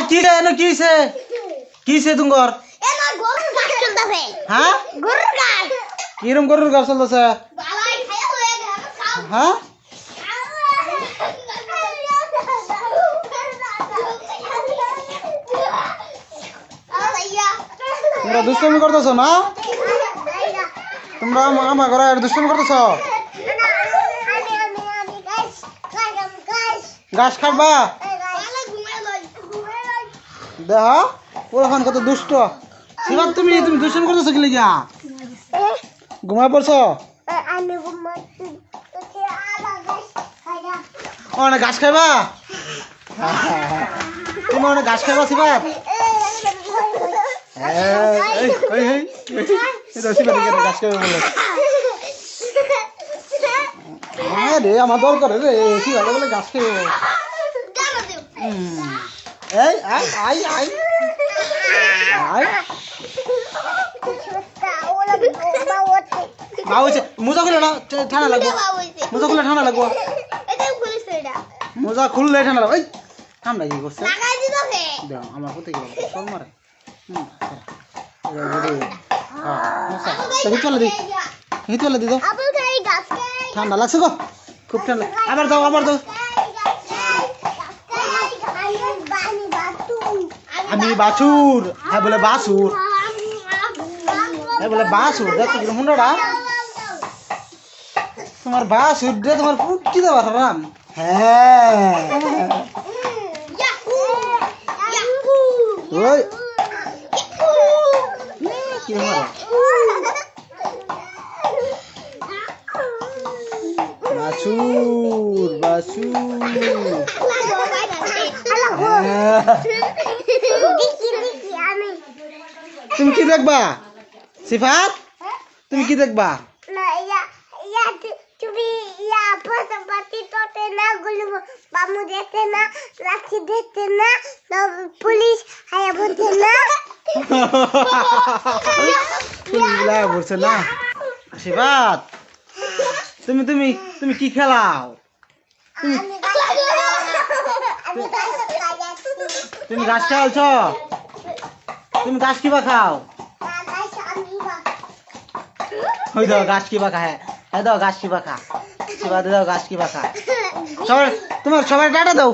কিরে না কিছে কিছে তুঙ্গর এনা গরুর গাছ চলতেছে হ্যাঁ গরুর গাছ কিরম গরুর গাছ চলতেছে বালাই খায়া হয়ে গেল হ্যাঁ তোমরা দুষ্টামি করতেছ না তোমরা আমার ঘরে দুষ্টামি করতেছ গাছ খাবা দেখা ওরকম কত দুষ্ট শিবাত তুমি তুমি দুষ্টামি করতেছ কি লিগা ঘুমায় পড়ছো অনেক ঘাস খাইবা তুমি অনেক ঘাস খাইবা শিবাত ঘাস খাইবা বলে রে আমার দরকার রে শিবাত বলে ঘাস খাইব এই আই আই আই আই মোজা খুলে না ঠান্ডা লাগবে মোজা খুলে ঠান্ডা লাগবো মোজা খুললে ঠান্ডা লাগবে এই ঠান্ডা কি করছে দাও আমার কোথায় গেল সব মারে হিতলে দি হিতলে দি দাও ঠান্ডা লাগছে গো খুব ঠান্ডা আবার দাও আমি বাছুর হ্যাঁ বলে বাছুর বলে বাছুর দেখো কিরকম হুন্ডাটা তোমার বাছুর দিয়ে তোমার পুটকি দেওয়া রাম হ্যাঁ ওই কি বাছুর তুমি কি দেখবা সিফাত তুমি কি দেখবা তুমি বামু দেখতে না লাঠি দেখতে না পুলিশ আয়া বলতে না পুলিশ বলছে না সিফাত তুমি তুমি তুমি কি খেলাও তুমি ঘাস খাওয়াছ তুমি ঘাস কিবা খাও ওই দাও ঘাস কিবা খা হ্যাঁ দাও ঘাস কিবা খা শিবা দাও ঘাস কিবা খা সবাই তোমার সবাই টাটা দাও।